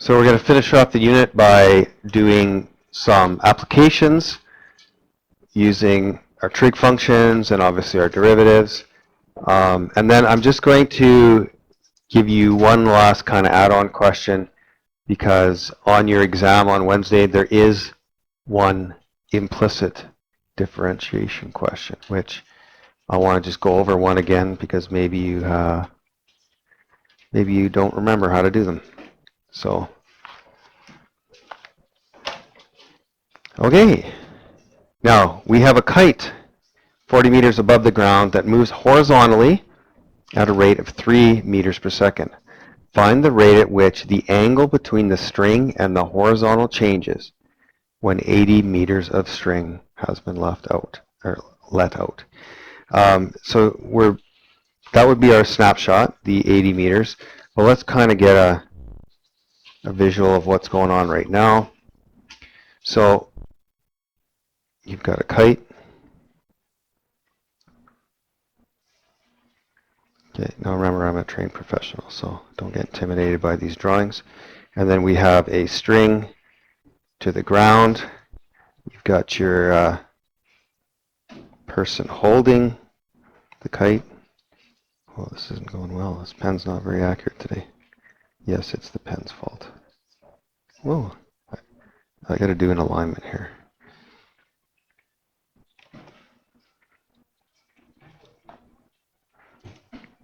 So we're going to finish off the unit by doing some applications using our trig functions and obviously our derivatives. And then I'm just going to give you one last kind of add-on question, because on your exam on Wednesday there is one implicit differentiation question, which I want to just go over one again because maybe you don't remember how to do them. So, okay. Now, we have a kite 40 meters above the ground that moves horizontally at a rate of 3 meters per second. Find the rate at which the angle between the string and the horizontal changes when 80 meters of string has been left out, or let out. So that would be our snapshot, the 80 meters. Well, let's kind of get a visual of what's going on right now. So you've got a kite. Okay, now remember, I'm a trained professional, so don't get intimidated by these drawings. And then we have a string to the ground. You've got your person holding the kite. Oh, this isn't going well. This pen's not very accurate today. Yes, it's the pen's fault. Whoa, I got to do an alignment here.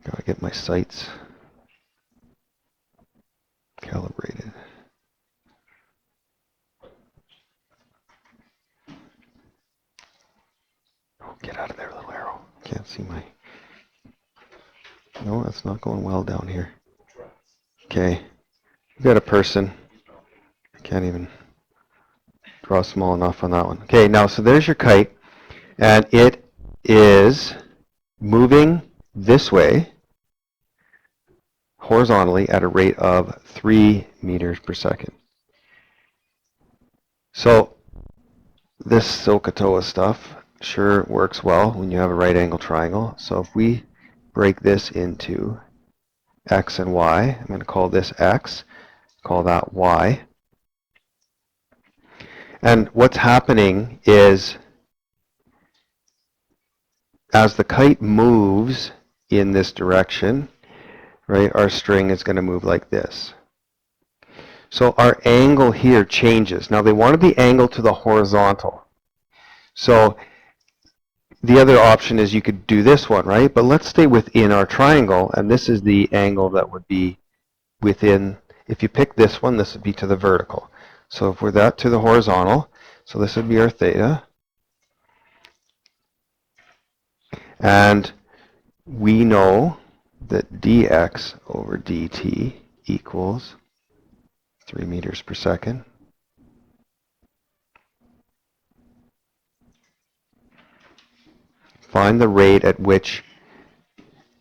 Got to get my sights calibrated. Oh, get out of there, little arrow. Can't see my... No, that's not going well down here. Okay, we got a person. I can't even draw small enough on that one. Okay, now so there's your kite, and it is moving this way horizontally at a rate of 3 meters per second. So this SOHCAHTOA stuff sure works well when you have a right angle triangle. So if we break this into x and y, I'm going to call this x, call that y. And what's happening is, as the kite moves in this direction, right, our string is going to move like this. So our angle here changes. Now they want to be angled to the horizontal. So the other option is you could do this one, right? But let's stay within our triangle, and this is the angle that would be within. If you pick this one, this would be to the vertical. So if we're that to the horizontal, so this would be our theta. And we know that dx over dt equals 3 meters per second. Find the rate at which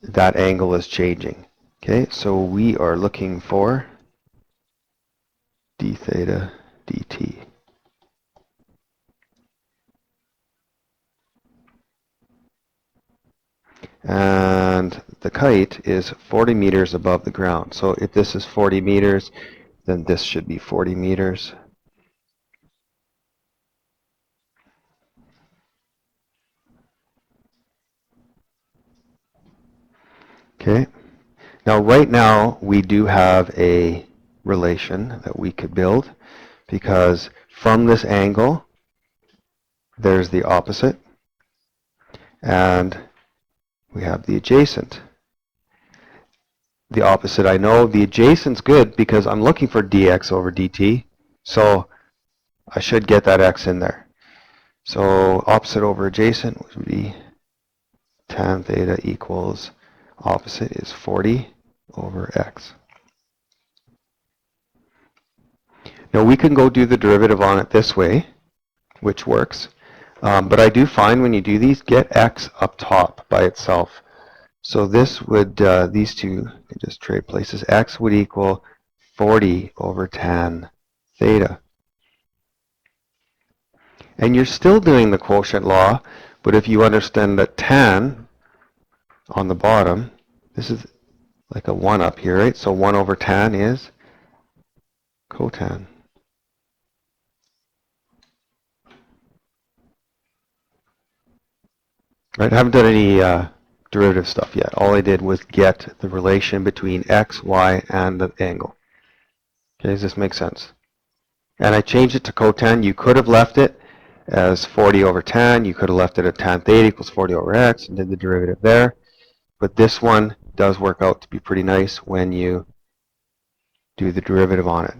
that angle is changing. Okay, so we are looking for d theta dt. And the kite is 40 meters above the ground. So if this is 40 meters, then this should be 40 meters. Okay. Now, right now, we do have a relation that we could build, because from this angle, there's the opposite, and we have the adjacent. The opposite, I know. The adjacent's good because I'm looking for dx over dt, so I should get that x in there. So opposite over adjacent would be tan theta equals opposite is 40 over x. Now we can go do the derivative on it this way, which works. But I do find when you do these, get x up top by itself. So this would, these two can just trade places. X would equal 40 over tan theta. And you're still doing the quotient law, but if you understand that tan on the bottom, this is like a 1 up here, right? So 1 over tan is cotan. Right, I haven't done any derivative stuff yet. All I did was get the relation between x, y, and the angle. Okay, does this make sense? And I changed it to cotan. You could have left it as 40 over tan. You could have left it at tan theta equals 40 over x and did the derivative there. But this one does work out to be pretty nice when you do the derivative on it.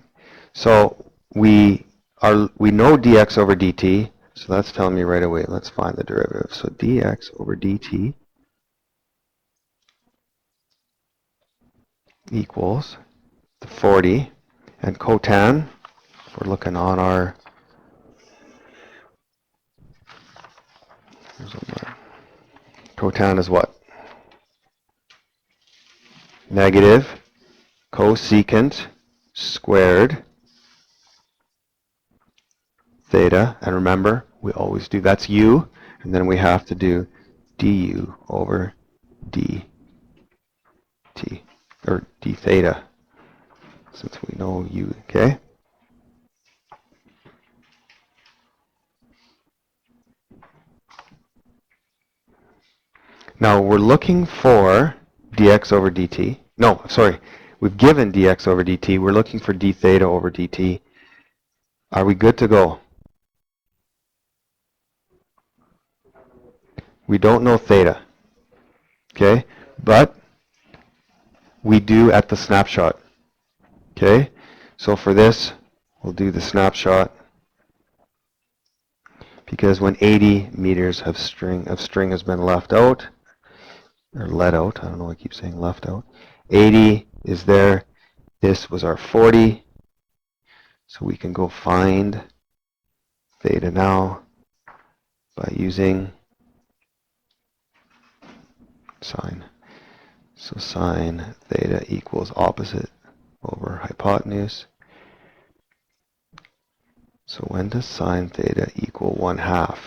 So we know dx over dt, so that's telling me right away, let's find the derivative. So dx over dt equals the 40, and cotan, we're looking on our, cotan is what? Negative cosecant squared theta, and remember, we always do, that's u, and then we have to do du over dt, or d theta, since we know u, okay? Now we're looking for dx over dt. No, sorry, we've given dx over dt. We're looking for d theta over dt. Are we good to go? We don't know theta, okay? But we do at the snapshot, okay? So for this, we'll do the snapshot, because when 80 meters of string has been left out, or let out, I don't know why I keep saying left out. 80 is there. This was our 40. So we can go find theta now by using sine. So sine theta equals opposite over hypotenuse. So when does sine theta equal 1/2?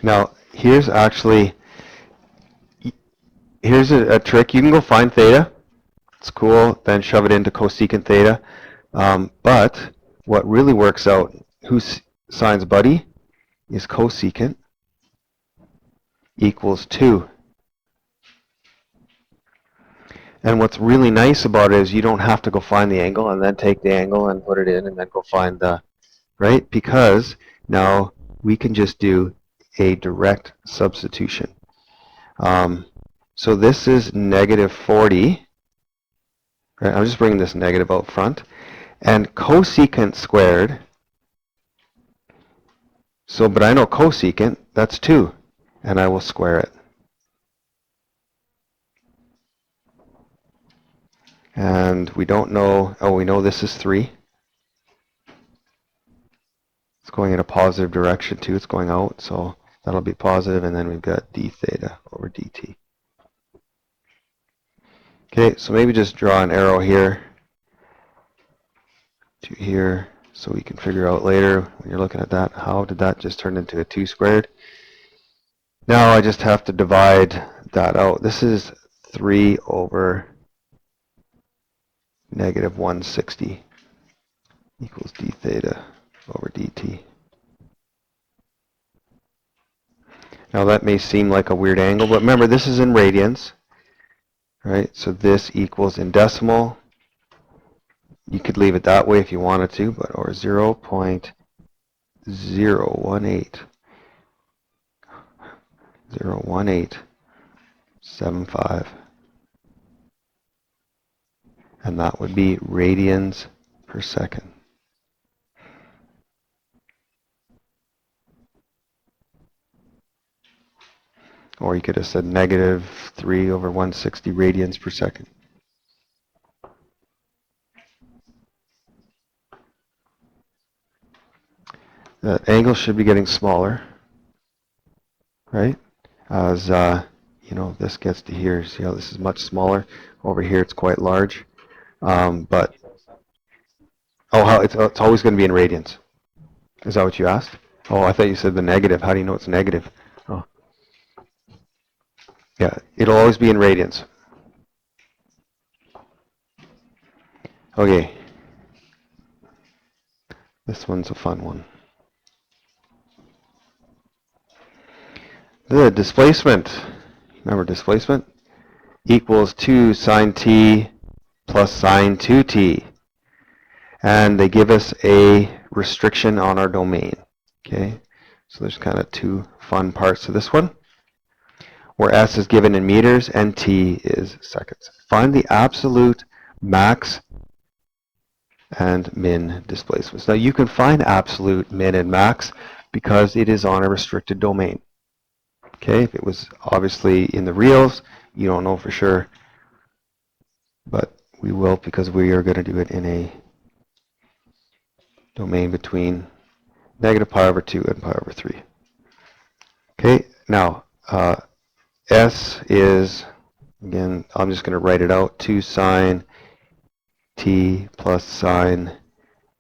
Now, here's a trick. You can go find theta. It's cool. Then shove it into cosecant theta. But what really works out, whose sine's buddy, is cosecant equals 2. And what's really nice about it is you don't have to go find the angle and then take the angle and put it in and then go find the, right? Because now we can just do a direct substitution. So this is negative 40. Right? I'm just bringing this negative out front. And cosecant squared, so, but I know cosecant, that's 2. And I will square it. And we don't know, oh, we know this is 3. It's going in a positive direction too, it's going out, so that'll be positive, and then we've got d theta over dt. Okay, so maybe just draw an arrow here to here, so we can figure out later, when you're looking at that, how did that just turn into a 2 squared? Now I just have to divide that out. This is 3 over negative 160 equals d theta over dt. Now that may seem like a weird angle, but remember this is in radians, right? So this equals in decimal. You could leave it that way if you wanted to, but or 0.01875, and that would be radians per second. Or you could have said negative 3 over 160 radians per second. The angle should be getting smaller, right? As you know, this gets to here. See how this is much smaller? Over here, it's quite large. But how it's always going to be in radians. Is that what you asked? Oh, I thought you said the negative. How do you know it's negative? Oh, yeah, it'll always be in radians. Okay. This one's a fun one. The displacement, remember displacement, equals 2 sine t plus sine 2t. And they give us a restriction on our domain. Okay, so there's kind of two fun parts to this one, where s is given in meters and t is seconds. Find the absolute max and min displacements. Now you can find absolute min and max because it is on a restricted domain. Okay, if it was obviously in the reals, you don't know for sure, but we will because we are going to do it in a domain between negative pi over 2 and pi over 3. Okay, now S is, again, I'm just going to write it out, 2 sine t plus sine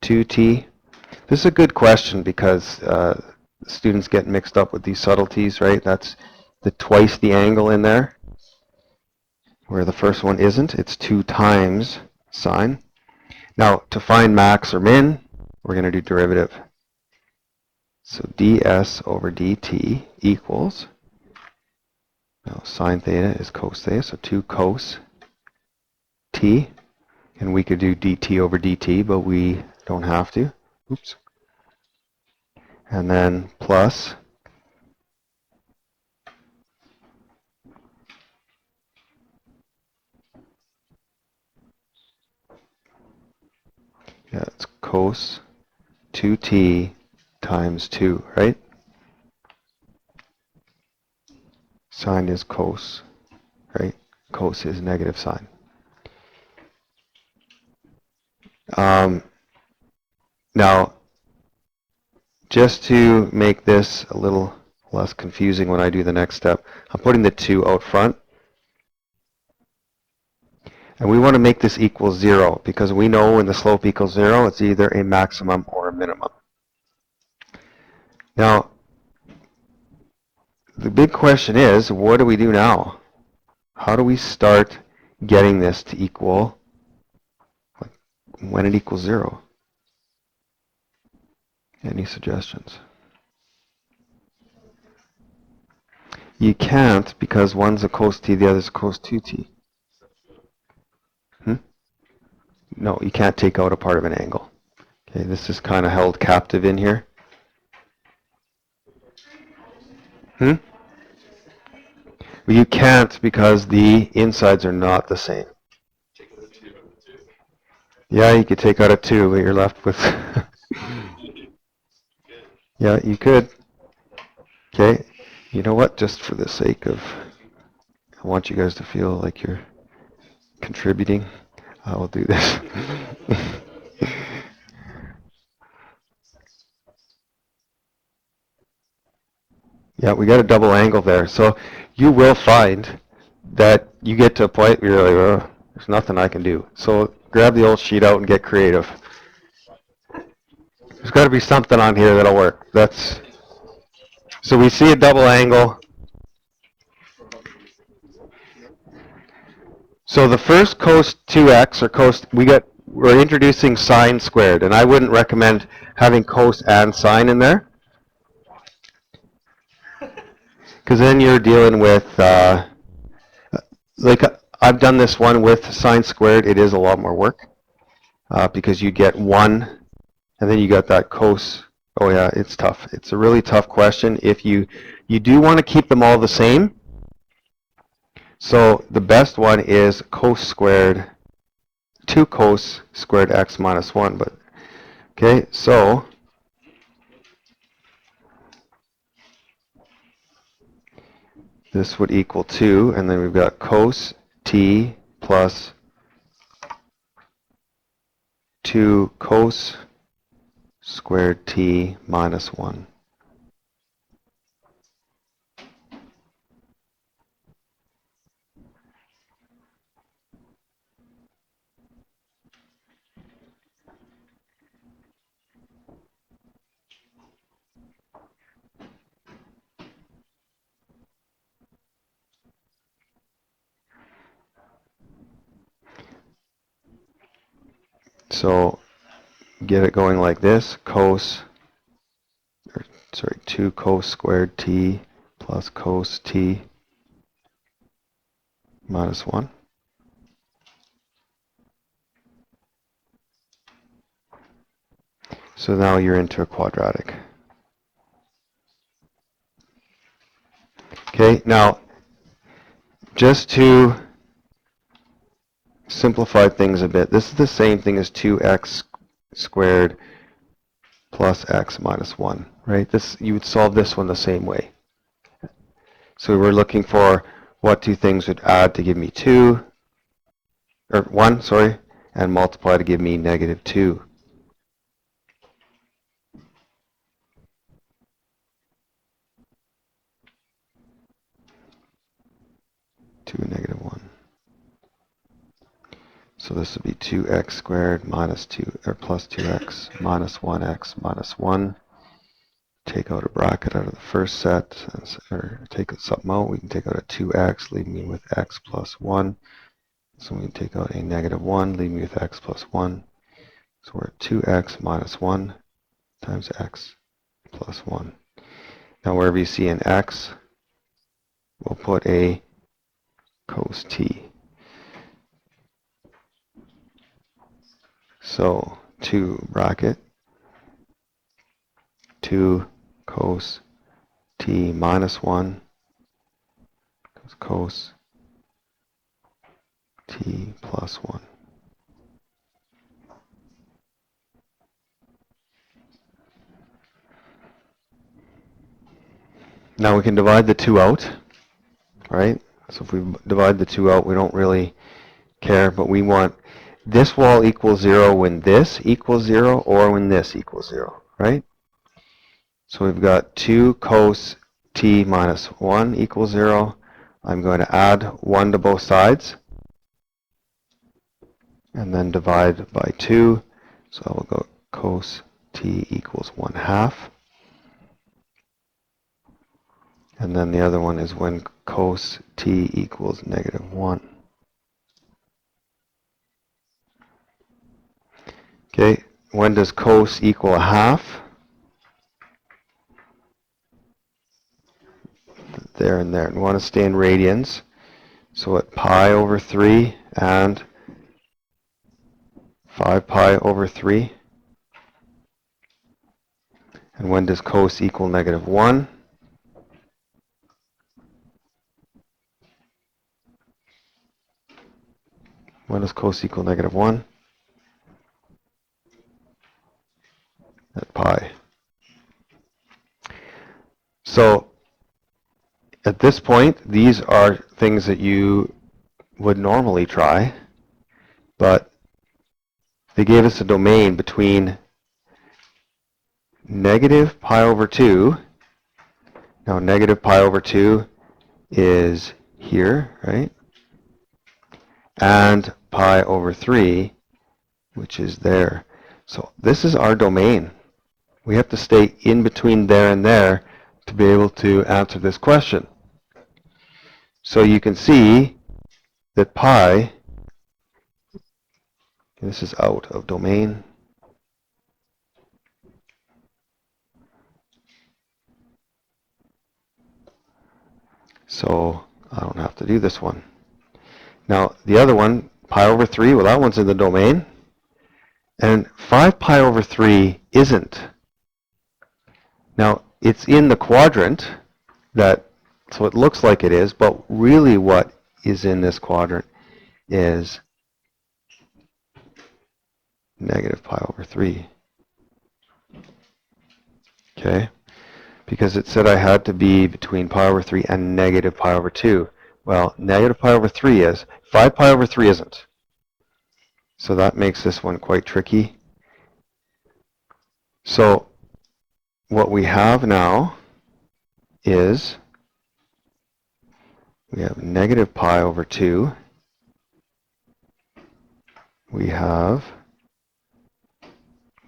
2t. This is a good question because students get mixed up with these subtleties, right? That's twice the angle in there, where the first one isn't. It's 2 times sine. Now, to find max or min, we're going to do derivative. So ds over dt equals, now sine theta is cos theta, so 2 cos t. And we could do dt over dt, but we don't have to. Oops. And then plus yeah, it's cos 2t times 2, right? Sine is cos, right? Cos is negative sine. Now, just to make this a little less confusing when I do the next step, I'm putting the 2 out front. And we want to make this equal 0 because we know when the slope equals 0, it's either a maximum or a minimum. Now, the big question is, what do we do now? How do we start getting this to equal when it equals 0? Any suggestions? You can't because one's a cos t, the other's a cos 2t. No, you can't take out a part of an angle. Okay, this is kind of held captive in here. Well, you can't because the insides are not the same. Yeah, you could take out a 2, but you're left with... Yeah, you could. Okay, you know what? Just for the sake of... I want you guys to feel like you're contributing. I will do this. Yeah, we got a double angle there. So you will find that you get to a point where you're like, oh, there's nothing I can do. So grab the old sheet out and get creative. There's got to be something on here that'll work. So we see a double angle. So the first cos 2x or cos, we're introducing sine squared, and I wouldn't recommend having cos and sine in there, because then you're dealing with, like I've done this one with sine squared. It is a lot more work because you get 1, and then you got that cos. Oh yeah, it's tough. It's a really tough question. If you do want to keep them all the same, so the best one is cos squared, 2 cos squared x minus 1. But okay, so this would equal 2, and then we've got cos t plus 2 cos squared t minus 1. So get it going like this, 2 cos squared t plus cos t minus 1. So now you're into a quadratic. Okay, now just to simplify things a bit, this is the same thing as 2x squared plus x minus 1, right? You would solve this one the same way. So we're looking for what two things would add to give me 2, or 1, sorry, and multiply to give me negative 2. And negative 1. So this would be 2x squared minus 2, or plus 2x minus 1x minus 1. Take out a bracket out of the first set, or take something out. We can take out a 2x, leaving me with x plus 1. So we can take out a negative 1, leaving me with x plus 1. So we're at 2x minus 1 times x plus 1. Now wherever you see an x, we'll put a cos t. So 2 bracket 2 cos t minus 1 cos t plus 1. Now we can divide the 2 out, right? So if we divide the 2 out, we don't really care, but we want this wall equals 0 when this equals 0 or when this equals 0, right? So we've got 2 cos t minus 1 equals 0. I'm going to add 1 to both sides and then divide by 2. So I will go cos t equals 1/2. And then the other one is when cos t equals negative 1. Okay, when does cos equal 1/2? There and there. And we want to stay in radians. So at pi over 3 and 5 pi over 3. And when does cos equal negative 1? When does cos equal negative 1? At pi. So at this point, these are things that you would normally try, but they gave us a domain between negative pi over 2. Now negative pi over 2 is here, right? And pi over 3, which is there. So this is our domain. We have to stay in between there and there to be able to answer this question. So you can see that pi, this is out of domain. So I don't have to do this one. Now the other one, pi over 3, well that one's in the domain. And 5 pi over 3 isn't. Now it's in the quadrant, so it looks like it is, but really what is in this quadrant is negative pi over 3. Okay? Because it said I had to be between pi over 3 and negative pi over 2. Well, negative pi over 3 is. 5 pi over 3 isn't. So that makes this one quite tricky. So what we have now is we have negative pi over 2. We have,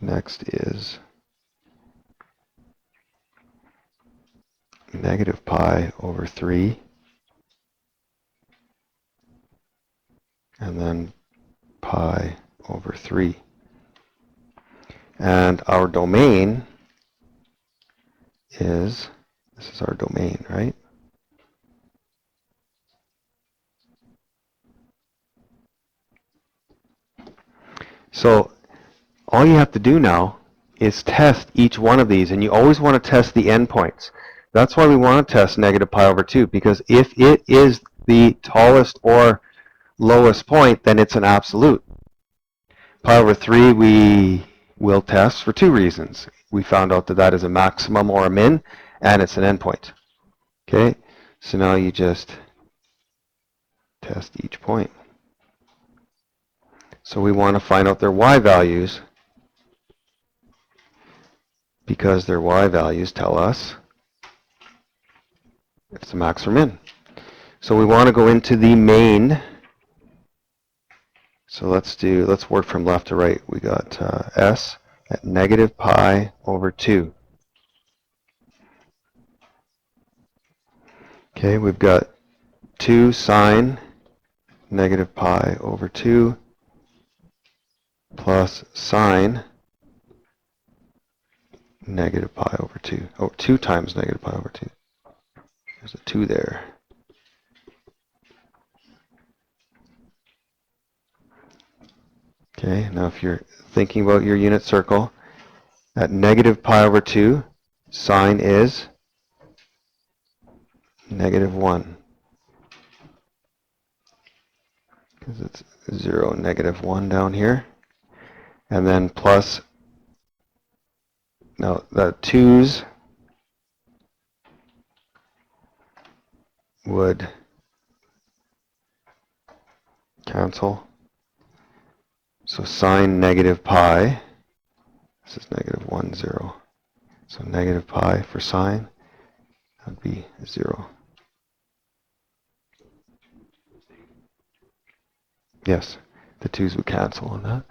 next is negative pi over 3. And then pi over 3. And our domain is, this is our domain, right? So all you have to do now is test each one of these, and you always want to test the endpoints. That's why we want to test negative pi over 2, because if it is the tallest or lowest point, then it's an absolute. Pi over 3 we will test for two reasons. We found out that that is a maximum or a min, and it's an endpoint. Okay, so now you just test each point. So we want to find out their y values, because their y values tell us if it's a max or min. So we want to go into the main. So let's work from left to right. We got s at negative pi over 2. Okay, we've got 2 sine negative pi over 2 plus sine negative pi over 2. Oh, 2 times negative pi over 2. There's a 2 there. Okay, now if you're thinking about your unit circle, at negative pi over 2, sine is negative 1. Because it's 0, negative 1 down here. And then plus, now the 2's would cancel. So sine negative pi, this is negative 1, 0. So negative pi for sine, that would be 0. Yes, the 2's would cancel on that.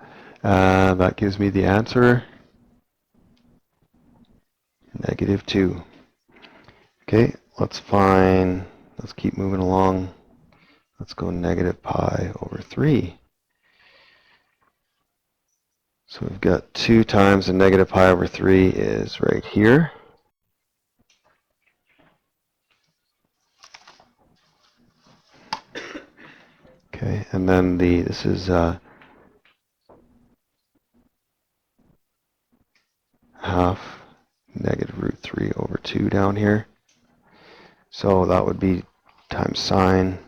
That gives me the answer, negative 2. Okay, let's keep moving along. Let's go negative pi over 3. So we've got 2 times the negative pi over 3 is right here. Okay, and then this is half negative root 3 over 2 down here. So that would be times sine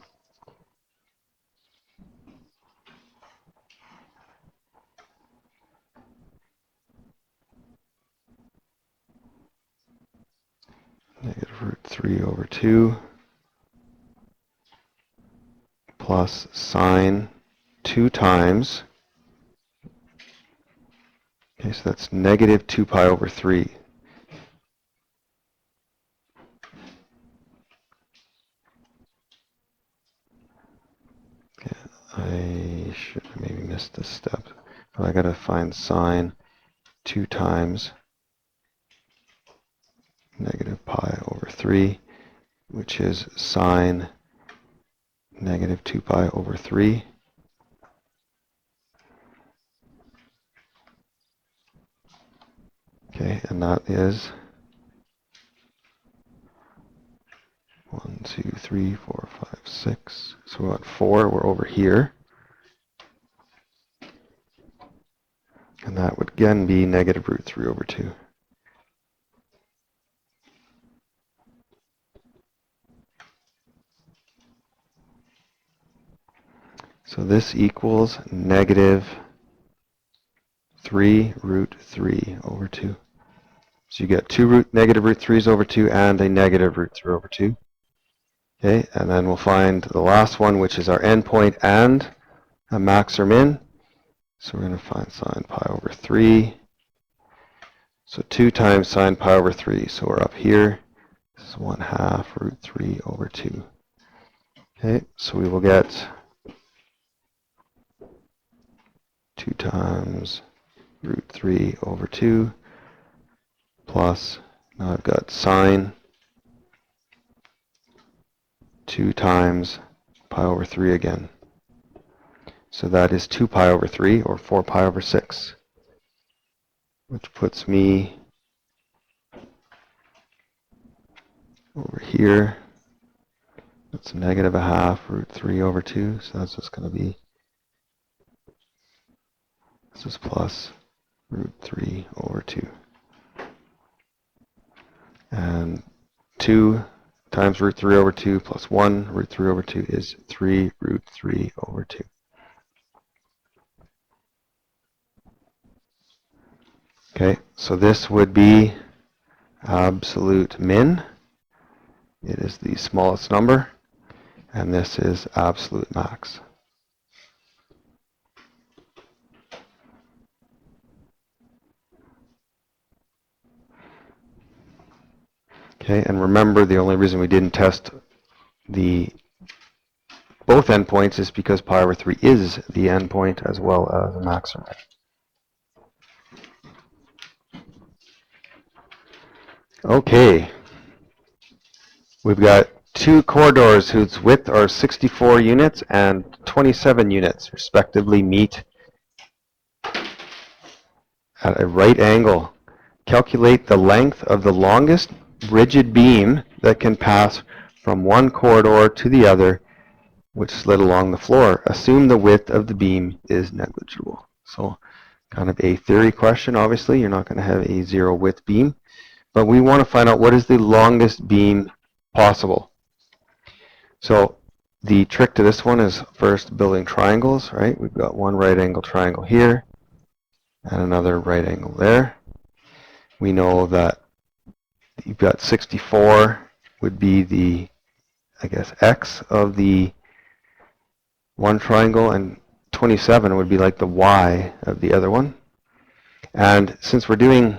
negative root 3 over 2 plus sine 2 times, okay, so that's negative 2 pi over 3. Okay, I should have maybe missed this step, but I got to find sine 2 times negative pi over 3, which is sine negative 2 pi over 3. Okay, and that is 1, 2, 3, 4, 5, 6. So we're at 4, we're over here. And that would again be negative root 3 over 2. So this equals negative 3 root 3 over 2. So you get negative root 3's over 2 and a negative root 3 over 2. Okay, and then we'll find the last one, which is our endpoint and a max or min. So we're going to find sine pi over 3. So 2 times sine pi over 3. So we're up here. This is 1/2 root 3 over 2. Okay, so we will get 2 times root 3 over 2 plus, now I've got sine 2 times pi over 3 again. So that is 2 pi over 3, or 4 pi over 6, which puts me over here. That's negative a half root 3 over 2, so that's just going to be, this is plus root 3 over 2. And 2 times root 3 over 2 plus 1 root 3 over 2 is 3 root 3 over 2. Okay, so this would be absolute min. It is the smallest number, and this is absolute max. Okay, and remember, the only reason we didn't test both endpoints is because pi over 3 is the endpoint as well as the max or min. Okay, we've got two corridors whose width are 64 units and 27 units respectively meet at a right angle. Calculate the length of the longest rigid beam that can pass from one corridor to the other which slid along the floor. Assume the width of the beam is negligible. So kind of a theory question, obviously. You're not going to have a zero width beam. But we want to find out what is the longest beam possible. So the trick to this one is first building triangles, right? We've got one right angle triangle here and another right angle there. We know that you've got 64 would be the, I guess, x of the one triangle, and 27 would be like the y of the other one. And since we're doing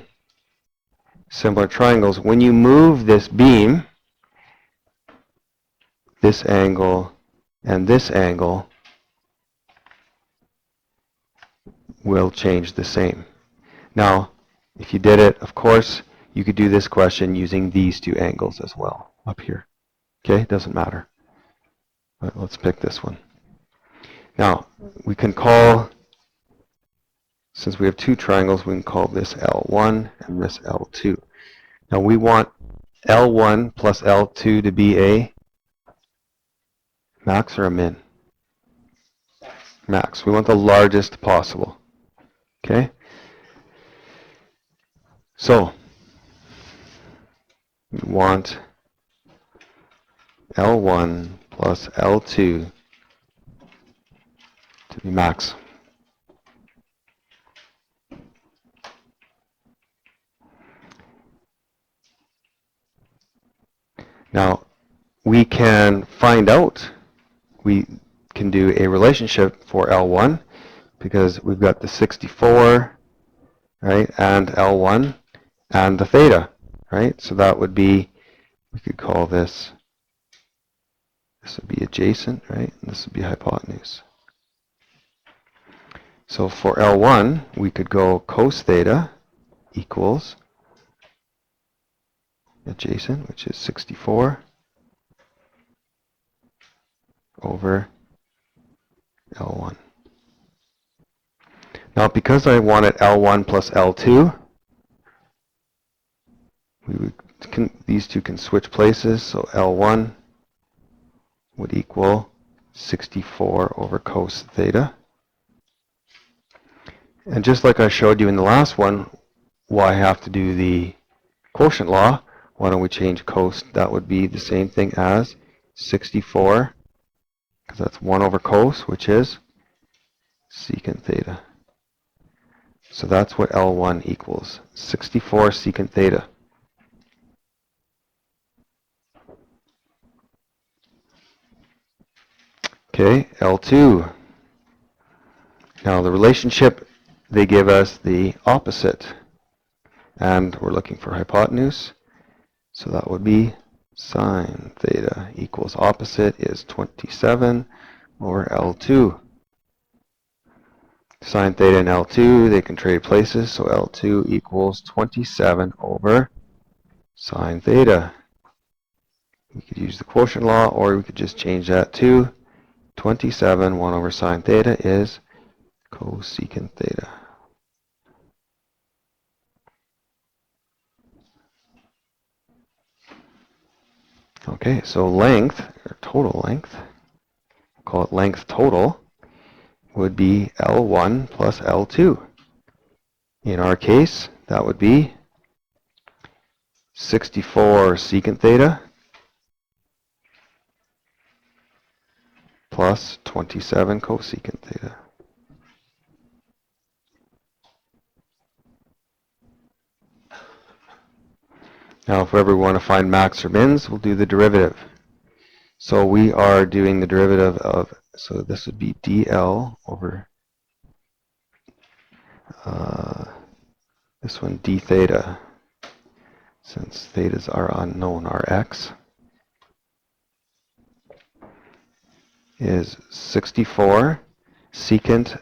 similar triangles, when you move this beam, this angle and this angle will change the same. Now, if you did it, of course, you could do this question using these two angles as well up here. Okay, doesn't matter. But let's pick this one. Now, we can call, since we have two triangles, we can call this L1 and this L2. Now, we want L1 plus L2 to be a max or a min? Max. We want the largest possible. Okay? So, we want L1 plus L2 to be max. Now, we can find out, we can do a relationship for L1 because we've got the 64, right, and L1 and the theta, right? So that would be, we could call this would be adjacent, right? And this would be hypotenuse. So for L1, we could go cos theta equals adjacent, which is 64, over L1. Now, because I wanted L1 plus L2, these two can switch places, so L1 would equal 64 over cos theta. And just like I showed you in the last one, why I have to do the quotient law, why don't we change cos? That would be the same thing as 64, because that's 1 over cos, which is secant theta. So that's what L1 equals, 64 secant theta. Okay, L2. Now the relationship, they give us the opposite. And we're looking for hypotenuse. So that would be sine theta equals opposite is 27 over L2. Sine theta and L2, they can trade places. So L2 equals 27 over sine theta. We could use the quotient law, or we could just change that to 27, 1 over sine theta is cosecant theta. Okay, so length, or total length, call it length total, would be L1 plus L2. In our case, that would be 64 secant theta plus 27 cosecant theta. Now, if we ever want to find max or mins, we'll do the derivative. So we are doing the derivative of, so this would be dl over this one d theta, since thetas are unknown, our x is 64 secant,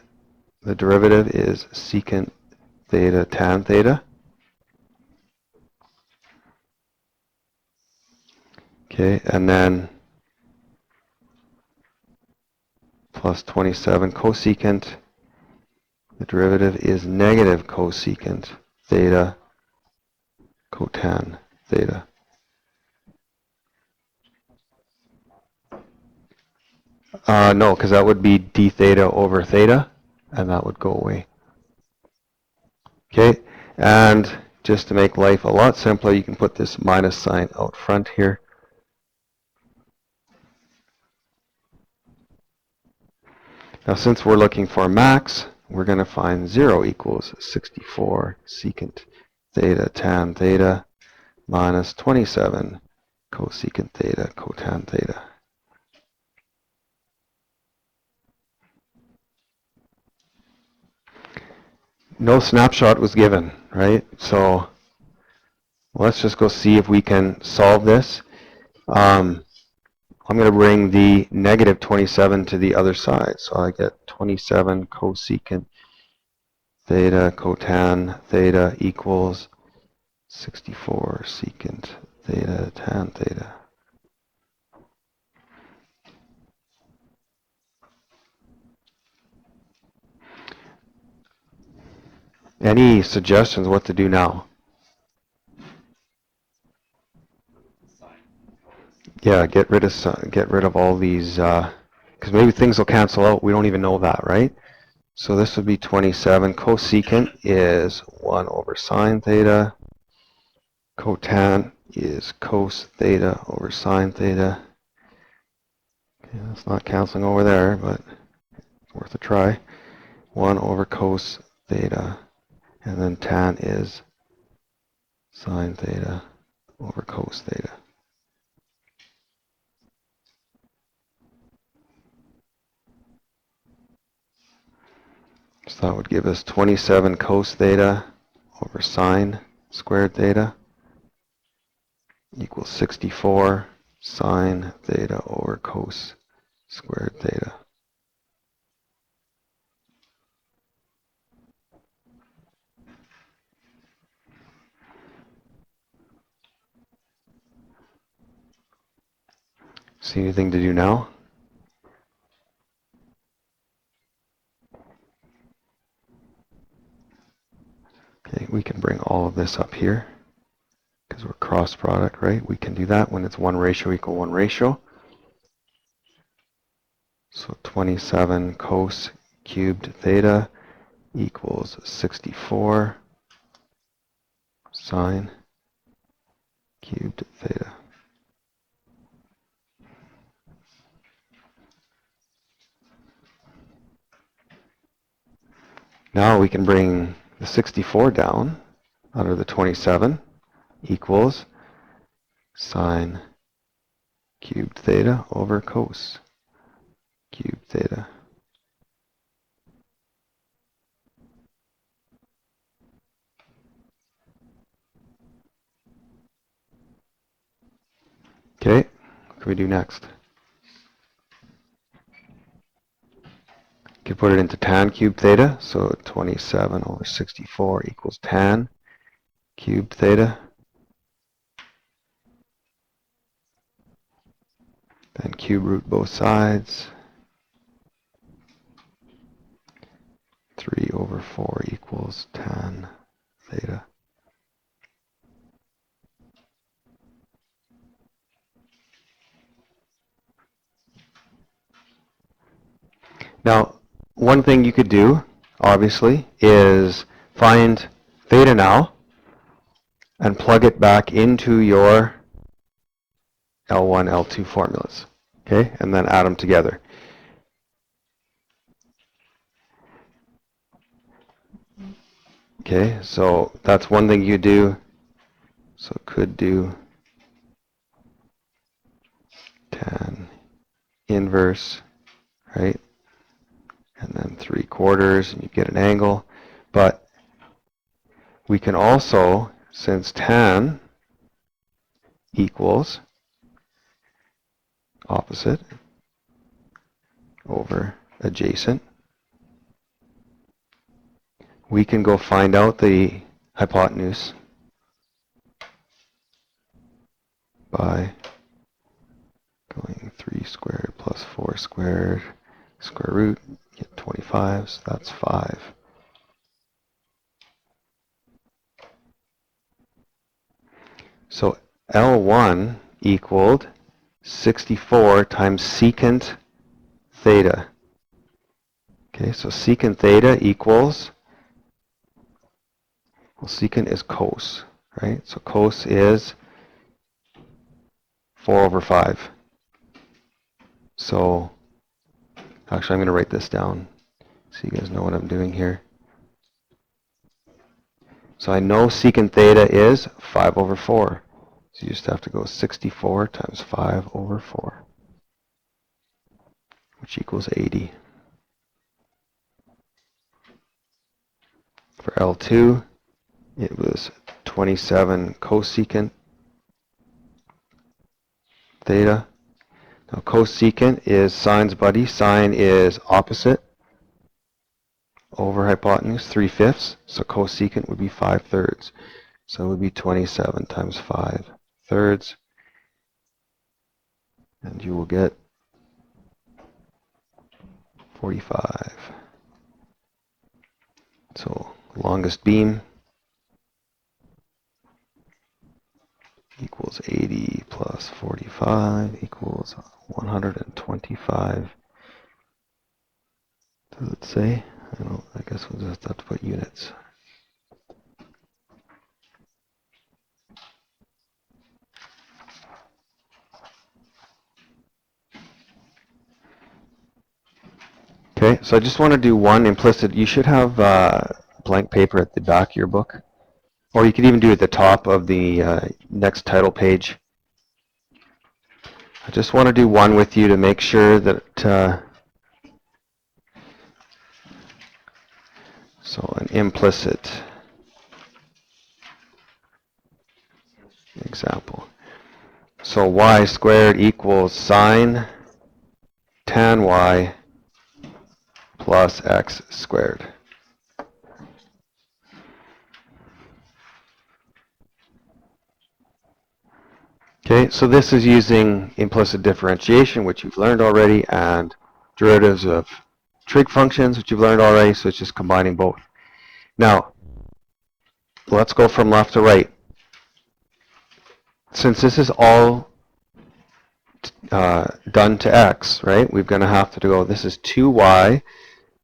the derivative is secant theta tan theta. Okay, and then plus 27 cosecant, the derivative is negative cosecant theta cotan theta. No, because that would be d theta over theta, and that would go away. Okay, and just to make life a lot simpler, you can put this minus sign out front here. Now, since we're looking for max, we're going to find 0 equals 64 secant theta tan theta minus 27 cosecant theta cotan theta. No snapshot was given, right? So let's just go see if we can solve this. I'm going to bring the negative 27 to the other side. So I get 27 cosecant theta cotan theta equals 64 secant theta tan theta. Any suggestions what to do now? Yeah, get rid of all these, because maybe things will cancel out. We don't even know that, right? So this would be 27. Cosecant is 1 over sine theta. Cotan is cos theta over sine theta. Okay, that's not canceling over there, but it's worth a try. 1 over cos theta. And then tan is sine theta over cos theta. So that would give us 27 cos theta over sine squared theta equals 64 sine theta over cos squared theta. See anything to do now? Okay, we can bring all of this up here because we're cross product, right? We can do that when it's 1 ratio equal 1 ratio. So 27 cos cubed theta equals 64 sine cubed theta. Now we can bring the 64 down under the 27 equals sine cubed theta over cos cubed theta. Okay, what can we do next? You can put it into tan cubed theta, so 27 over 64 equals tan cubed theta. Then cube root both sides. 3 over 4 equals tan theta. Now, one thing you could do, obviously, is find theta now and plug it back into your L1, L2 formulas, okay, and then add them together. Okay, so that's one thing you do. So could do tan inverse, right? And then 3/4, and you get an angle. But we can also, since tan equals opposite over adjacent, we can go find out the hypotenuse by going 3 squared plus 4 squared, square root, get 25, so that's 5. So L1 equaled 64 times secant theta. Okay, so secant theta equals, well, secant is cos, right? So cos is 4 over 5. So, actually I'm going to write this down so you guys know what I'm doing here. So I know secant theta is 5 over 4. So you just have to go 64 times 5 over 4, which equals 80. For L2, it was 27 cosecant theta. Now cosecant is sine's buddy. Sine is opposite over hypotenuse, 3/5. So cosecant would be 5/3. So it would be 27 times 5/3. And you will get 45. So longest beam equals 80 plus 45 equals 125. Does it say? I guess we'll just have to put units. Okay, so I just want to do one implicit. You should have blank paper at the back of your book. Or you could even do it at the top of the next title page. I just want to do one with you to make sure that, so an implicit example. So y squared equals sine tan y plus x squared. Okay, so this is using implicit differentiation, which you've learned already, and derivatives of trig functions, which you've learned already, so it's just combining both. Now, let's go from left to right. Since this is all done to x, right, we're going to have to go, this is 2y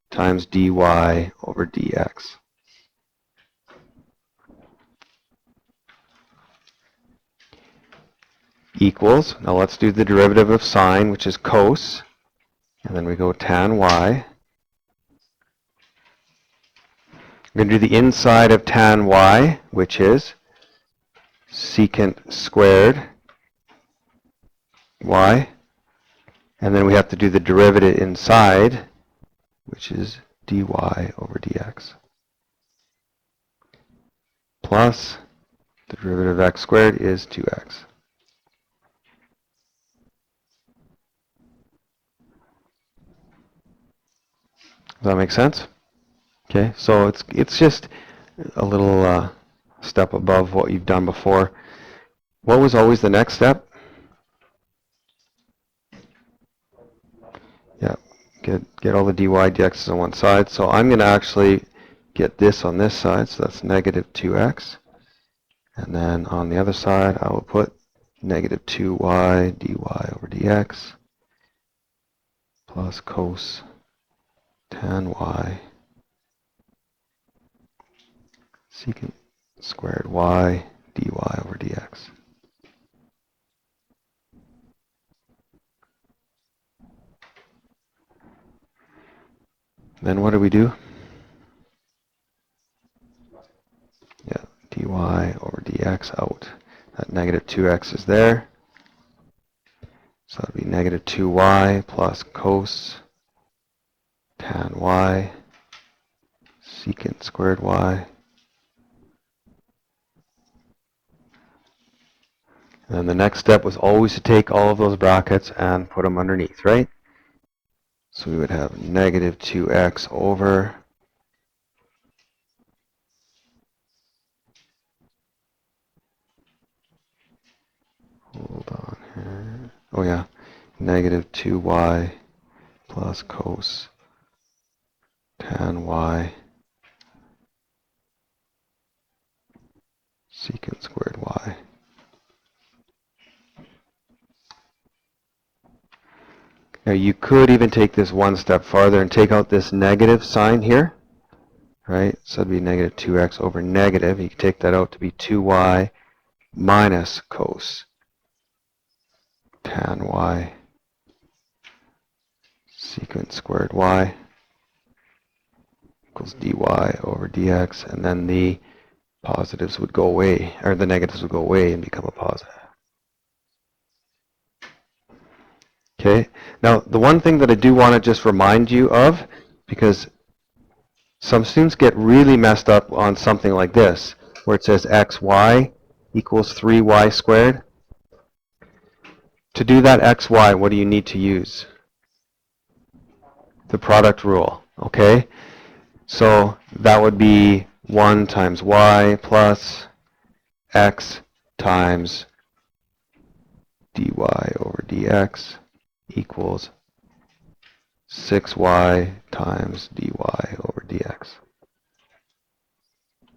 times dy over dx. Equals, now let's do the derivative of sine, which is cos, and then we go tan y. We're going to do the inside of tan y, which is secant squared y, and then we have to do the derivative inside, which is dy over dx, plus the derivative of x squared is 2x. Does that make sense? Okay, so it's just a little step above what you've done before. What was always the next step? Yeah, get all the dy dx's on one side. So I'm going to actually get this on this side, so that's negative 2x. And then on the other side, I will put negative 2y dy over dx plus cos tan y secant squared y dy over dx. Then what do we do? Yeah, dy over dx out. That negative 2x is there. So that would be negative 2y plus cos tan y secant squared y. And then the next step was always to take all of those brackets and put them underneath, right? So we would have negative 2x over hold on here. Oh yeah, negative 2y plus cos tan y secant squared y. Now you could even take this one step farther and take out this negative sign here, right? So it'd be negative 2x over negative. You can take that out to be 2y minus cos tan y secant squared y equals dy over dx, and then the positives would go away, or the negatives would go away and become a positive. Okay, now the one thing that I do want to just remind you of, because some students get really messed up on something like this, where it says xy equals 3y squared. To do that xy, what do you need to use? The product rule, okay? So that would be 1 times y plus x times dy over dx equals 6y times dy over dx.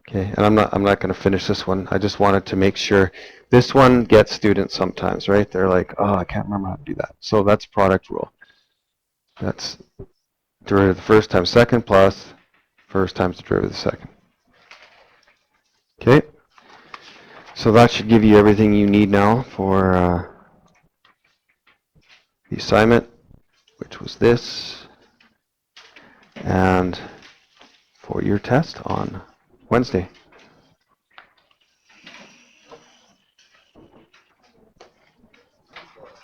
Okay, and I'm not going to finish this one. I just wanted to make sure. This one gets students sometimes, right? They're like, oh, I can't remember how to do that. So that's product rule. That's derivative of the first times second plus first times the derivative of the second. Okay, so that should give you everything you need now for the assignment, which was this, and for your test on Wednesday.